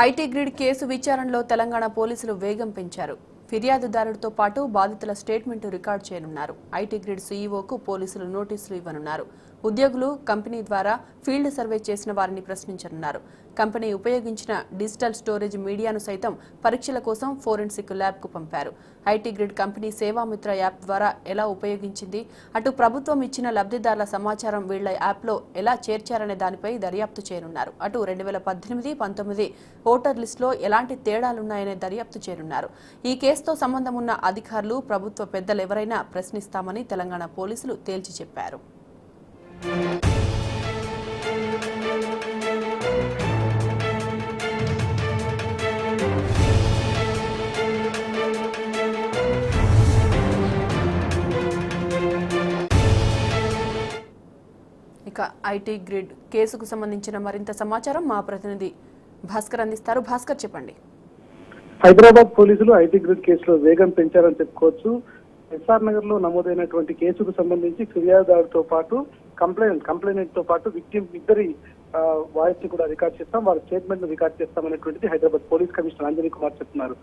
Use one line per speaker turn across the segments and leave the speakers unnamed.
IT grid case విచారణలో తెలంగాణ పోలీసులు వేగం పెంచారు. ఫిర్యాదుదారుడితో పాటు బాధితుల స్టేట్మెంట్ రికార్డు చేయనున్నారు. ఐటీ గ్రిడ్ సీఈఓకు పోలీసులు నోటీసులు ఇవ్వనున్నారు. ఉద్యోగులు కంపెనీ ద్వారా ఫీల్డ్ సర్వే చేసిన వారిని ప్రశ్నించనున్నారు. కంపెనీ ఉపయోగించిన డిజిటల్ స్టోరేజ్ మీడియాను సైతం పరీక్షల కోసం ఫోరెన్సిక్ ల్యాబ్కు పంపారు. IT grid company Seva Mitra app ద్వారా ఎలా ఉపయోగించింది, అటు ప్రభుత్వం ఇచ్చిన లబ్ధిదారుల సమాచారం వీళ్ల యాప్లో ఎలా చేర్చారనే దానిపై దర్యాప్తు చేయనున్నారు. అటు 2018-19 ఓటర్ లిస్టులో ఎలాంటి తేడాలున్నాయనే దర్యాప్తు చేయనున్నారు. ఈ కేసుతో సంబంధం ఉన్న అధికారులు, ప్రభుత్వ పెద్దలెవరైనా ప్రశ్నిస్తామని తెలంగాణ పోలీసులు తేల్చి చెప్పారు. ఇక ఐటీ గ్రిడ్ కేసుకు సంబంధించిన మరింత సమాచారం మా ప్రతినిధి భాస్కర్ అందిస్తారు. భాస్కర్, చెప్పండి.
హైదరాబాద్ పోలీసులు ఐటీ గ్రిడ్ కేసులో వేగం పెంచారని చెప్పుకోవచ్చు. ఎస్ఆర్ నగర్ లో నమోదైనటువంటి కేసుకు సంబంధించి ఫిర్యాదుదారుతో పాటు కంప్లైనెంట్ తో పాటు విక్టిమ్ ఇద్దరి వాయిస్ ని కూడా రికార్డ్ చేస్తాం, వారి స్టేట్మెంట్ ను రికార్డ్ చేస్తామనేటువంటిది హైదరాబాద్ పోలీస్ కమిషనర్ అంజనీ కుమార్ చెప్తున్నారు.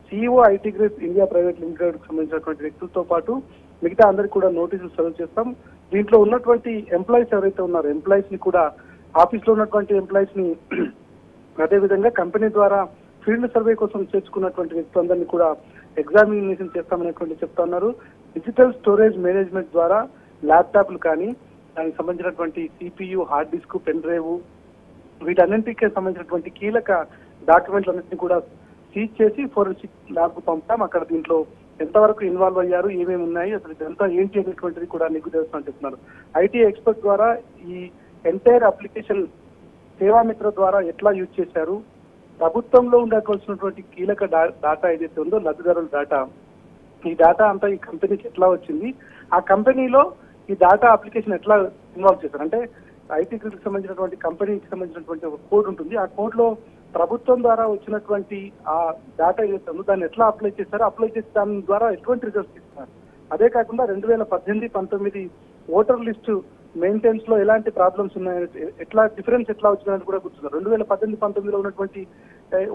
CEO IT grid India private limited కు సంబంధించినటువంటి వ్యక్తులతో పాటు మిగతా అందరికి కూడా నోటీసులు సర్వ్ చేస్తాం. దీంట్లో ఉన్నటువంటి ఎంప్లాయీస్ ఎవరైతే ఉన్నారో ఎంప్లాయీస్ ని కూడా, ఆఫీస్ లో ఉన్నటువంటి ఎంప్లాయీస్ ని, అదేవిధంగా కంపెనీ ద్వారా ఫీల్డ్ సర్వే కోసం చేర్చుకున్నటువంటి వ్యక్తులందరినీ కూడా ఎగ్జామినేషన్ చేస్తామనేటువంటి చెప్తా ఉన్నారు. డిజిటల్ స్టోరేజ్ మేనేజ్మెంట్ ద్వారా ల్యాప్టాప్లు కానీ, దానికి సంబంధించినటువంటి CPU, hard disk, pen drive, వీటన్నింటికి సంబంధించినటువంటి కీలక డాక్యుమెంట్లన్నింటినీ కూడా సీజ్ చేసి ఫోరెన్సిక్ ల్యాబ్ కు పంపుతాం. అక్కడ దీంట్లో ఎంతవరకు ఇన్వాల్వ్ అయ్యారు, ఏమేమి ఉన్నాయి, అసలు ఇదంతా ఏంటి అనేటువంటిది కూడా నిగ్గు తెలుస్తుందని చెప్తున్నారు. ఐటీ ఎక్స్పర్ట్ ద్వారా ఈ ఎంటైర్ అప్లికేషన్ సేవామిత్ర ద్వారా ఎట్లా యూజ్ చేశారు, ప్రభుత్వంలో ఉండవలసినటువంటి కీలక డేటా ఏదైతే ఉందో లబ్ధిదారుల డేటా, ఈ డేటా అంతా ఈ కంపెనీకి ఎట్లా వచ్చింది, ఆ కంపెనీలో ఈ డేటా అప్లికేషన్ ఎట్లా ఇన్వాల్వ్ చేశారు. అంటే ఐటీ గ్రిడ్కి సంబంధించినటువంటి కంపెనీకి సంబంధించినటువంటి ఒక కోడ్ ఉంటుంది. ఆ కోడ్ లో ప్రభుత్వం ద్వారా వచ్చినటువంటి ఆ డేటా ఏదైతే ఉందో దాన్ని ఎట్లా అప్లై చేశారో, అప్లై చేసి దాని ద్వారా ఎటువంటి రిజల్ట్స్ ఇస్తున్నారు. అదే కాకుండా 2018-19 ఓటర్ లిస్టు మెయింటెనెన్స్ లో ఎలాంటి ప్రాబ్లమ్స్ ఉన్నాయని, ఎట్లా డిఫరెన్స్ ఎట్లా వచ్చిందని కూడా గుర్తున్నారు. 2018-19లో ఉన్నటువంటి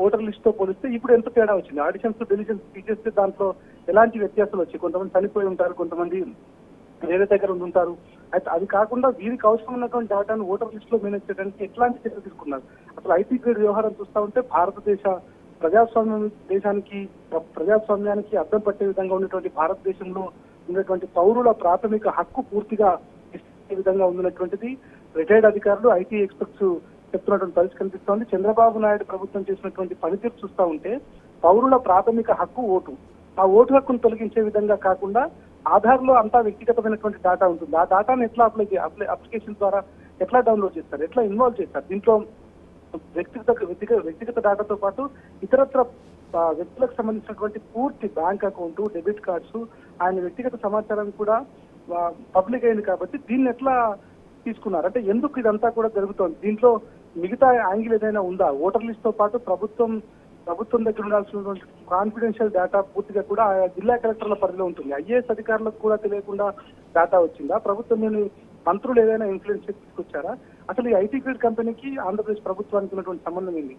ఓటర్ లిస్ట్ తో పోలిస్తే ఇప్పుడు ఎంత తేడా వచ్చింది, ఆడిషన్స్, డెలిషన్స్ తీసేస్తే దాంట్లో ఎలాంటి వ్యత్యాసాలు వచ్చాయి. కొంతమంది చనిపోయి ఉంటారు, కొంతమంది వేరే దగ్గర ఉంటారు. అయితే అది కాకుండా వీరికి అవసరం ఉన్నటువంటి డేటాను ఓటర్ లిస్ట్ లో మేనేజ్ చేయడానికి ఎట్లాంటి చర్యలు తీసుకున్నారు. అసలు ఐటీ గ్రిడ్ వ్యవహారం చూస్తా ఉంటే భారతదేశ ప్రజాస్వామ్యానికి అర్థం పట్టే విధంగా ఉన్నటువంటి భారతదేశంలో ఉన్నటువంటి పౌరుల ప్రాథమిక హక్కు పూర్తిగా ఇచ్చే విధంగా ఉన్నటువంటిది రిటైర్డ్ అధికారులు, ఐటీ ఎక్స్పర్ట్స్ చెప్తున్నటువంటి పరిస్థితి కనిపిస్తోంది. చంద్రబాబు నాయుడు ప్రభుత్వం చేసినటువంటి పనితీరు చూస్తా ఉంటే పౌరుల ప్రాథమిక హక్కు ఓటు, ఆ ఓటు హక్కును తొలగించే విధంగా కాకుండా ఆధార్ లో అంతా వ్యక్తిగతమైనటువంటి డేటా ఉంటుంది. ఆ డేటాను ఎట్లా అప్లికేషన్ ద్వారా ఎట్లా డౌన్లోడ్ చేస్తారు, ఎట్లా ఇన్వాల్వ్ చేస్తారు. దీంట్లో వ్యక్తిగత డేటాతో పాటు ఇతరత్ర వ్యక్తులకు సంబంధించినటువంటి పూర్తి బ్యాంక్ అకౌంట్, డెబిట్ కార్డ్స్, ఆయన వ్యక్తిగత సమాచారం కూడా పబ్లిక్ అయింది. కాబట్టి దీన్ని ఎట్లా తీసుకున్నారు, అంటే ఎందుకు ఇదంతా కూడా జరుగుతోంది, దీంట్లో మిగతా యాంగిల్ ఏదైనా ఉందా, ఓటర్ లిస్ట్ తో పాటు ప్రభుత్వం దగ్గర ఉండాల్సినటువంటి కాన్ఫిడెన్షియల్ డేటా పూర్తిగా కూడా ఆయా జిల్లా కలెక్టర్ల పరిధిలో ఉంటుంది. ఐఏఎస్ అధికారులకు కూడా తెలియకుండా డేటా వచ్చిందా, ప్రభుత్వం మంత్రులు ఏదైనా ఇన్ఫ్లుయెన్స్ తీసుకొచ్చారా, అసలు ఈ ఐటీ గ్రిడ్ కంపెనీకి ఆంధ్రప్రదేశ్ ప్రభుత్వానికి ఉన్నటువంటి సంబంధం ఏంటి.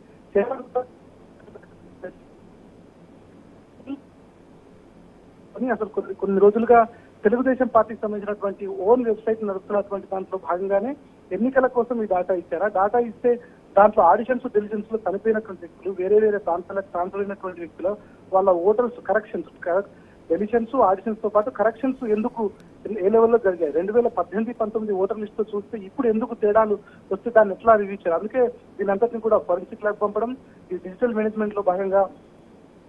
అసలు కొన్ని రోజులుగా తెలుగుదేశం పార్టీకి సంబంధించినటువంటి ఓన్ వెబ్సైట్ నడుస్తున్నటువంటి దాంట్లో భాగంగానే ఎన్నికల కోసం ఈ డేటా ఇచ్చారా, డేటా ఇస్తే దాంట్లో ఆడిషన్స్, డెలిషన్స్ లో చనిపోయినటువంటి వ్యక్తులు, వేరే ప్రాంతాలకు ట్రాన్స్ఫర్ అయినటువంటి వ్యక్తులు, వాళ్ళ ఓటర్స్ డెలిషన్స్, ఆడిషన్స్ తో పాటు కరెక్షన్స్ ఎందుకు ఏ లెవెల్లో జరిగాయి, 2018-19 ఓటర్ లిస్ట్ తో చూస్తే ఇప్పుడు ఎందుకు తేడాలు వస్తే దాన్ని ఎట్లా రివ్యూ చేయాలి. అందుకే దీని అంతటిని కూడా ఫోరెన్సిక్ ల్యాబ్ పంపడం, ఈ డిజిటల్ మేనేజ్మెంట్ లో భాగంగా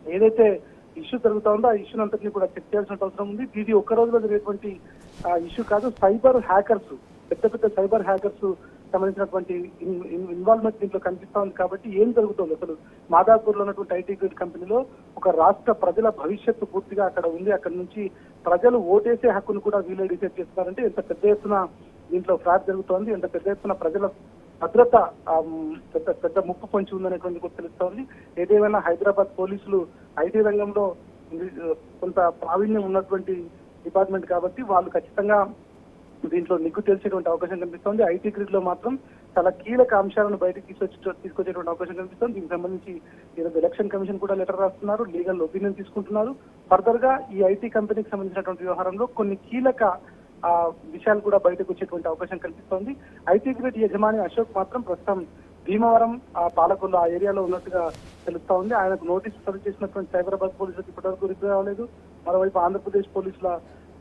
ఏదైతే ఇష్యూ జరుగుతా ఉందో ఆ ఇష్యూని అంతటిని కూడా చెక్ చేయాల్సిన అవసరం ఉంది. ఇది ఒక్క రోజులో జరిగేటువంటి ఇష్యూ కాదు. సైబర్ హ్యాకర్స్, పెద్ద సైబర్ హ్యాకర్స్ సంబంధించినటువంటి ఇన్వాల్వ్మెంట్ దీంట్లో కనిపిస్తా ఉంది. కాబట్టి ఏం జరుగుతుంది అసలు, మాదాపూర్ లో ఉన్నటువంటి ఐటీ గ్రిడ్ కంపెనీలో ఒక రాష్ట్ర ప్రజల భవిష్యత్తు పూర్తిగా అక్కడ ఉంది. అక్కడ నుంచి ప్రజలు ఓటేసే హక్కును కూడా వీళ్ళే డిసైడ్ చేస్తున్నారంటే ఎంత పెద్ద ఎత్తున దీంట్లో ఫ్రాడ్ జరుగుతోంది, ఎంత పెద్ద ఎత్తున ప్రజల భద్రత పెద్ద ముప్పు పొంచి ఉందనేటువంటి కూడా తెలుస్తోంది. ఏదేమైనా హైదరాబాద్ పోలీసులు ఐటీ రంగంలో కొంత ప్రావీణ్యం ఉన్నటువంటి డిపార్ట్మెంట్ కాబట్టి వాళ్ళు ఖచ్చితంగా దీంట్లో నిగ్గు తెలిసేటువంటి అవకాశం కనిపిస్తోంది. ఐటీ గ్రిడ్ లో మాత్రం చాలా కీలక అంశాలను బయటకు తీసుకొచ్చేటువంటి అవకాశం కనిపిస్తుంది. దీనికి సంబంధించి ఈరోజు ఎలక్షన్ కమిషన్ కూడా లెటర్ రాస్తున్నారు, లీగల్ ఒపీనియన్ తీసుకుంటున్నారు. ఫర్దర్ గా ఈ ఐటీ కంపెనీకి సంబంధించినటువంటి వ్యవహారంలో కొన్ని కీలక విషయాలు కూడా బయటకు వచ్చేటువంటి అవకాశం కనిపిస్తోంది. ఐటీ గ్రిడ్ యజమాని అశోక్ మాత్రం ప్రస్తుతం భీమవరం పాలకొల్లు ఆ ఏరియాలో ఉన్నట్టుగా తెలుస్తా ఉంది. ఆయనకు నోటీసు సర్వ్ చేసినటువంటి సైబరాబాద్ పోలీసులకు ఇప్పటివరకు రిప్లై రాలేదు. మరోవైపు ఆంధ్రప్రదేశ్ పోలీసుల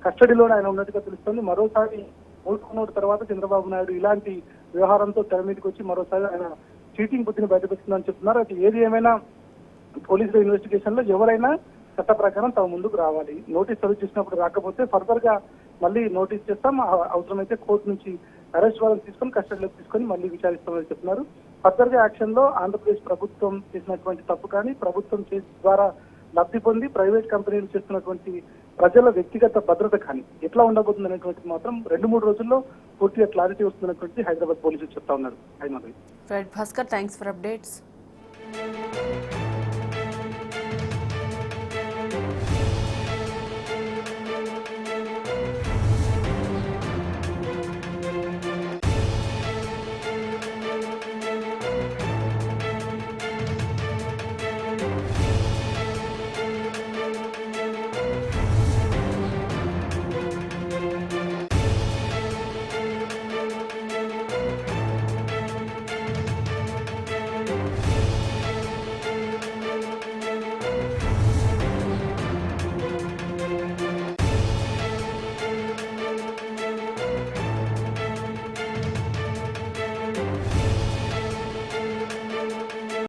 కస్టడీలోనే ఆయన ఉన్నట్టుగా తెలుస్తోంది. మరోసారి మూసుకున్న తర్వాత చంద్రబాబు నాయుడు ఇలాంటి వ్యవహారంతో తెర మీదకి వచ్చి మరోసారి ఆయన చీటింగ్ బుద్ధిని బయటపెడుతుందని చెప్తున్నారు. అది ఏది ఏమైనా పోలీసుల ఇన్వెస్టిగేషన్ లో ఎవరైనా చట్ట ప్రకారం తమ ముందుకు రావాలి. నోటీస్ సర్వ్ చేసినప్పుడు రాకపోతే ఫర్దర్ గా మళ్ళీ నోటీస్ చేస్తాం, అవసరమైతే కోర్టు నుంచి అరెస్ట్ వారెంట్ తీసుకొని కస్టడీలోకి తీసుకొని మళ్ళీ విచారిస్తామని చెప్తున్నారు. ఫర్దర్ గా యాక్షన్ లో ఆంధ్రప్రదేశ్ ప్రభుత్వం చేసినటువంటి తప్పు కానీ ప్రభుత్వం ద్వారా లబ్ధి పొంది ప్రైవేట్ కంపెనీలు చేస్తున్నటువంటి ప్రజల వ్యక్తిగత భద్రత కానీ ఎట్లా ఉండబోతుంది అనేటువంటిది మాత్రం 2-3 రోజుల్లో పూర్తిగా క్లారిటీ వస్తున్నటువంటి హైదరాబాద్ పోలీసులు చెప్తా ఉన్నారు.
Bhaskar, thanks for updates.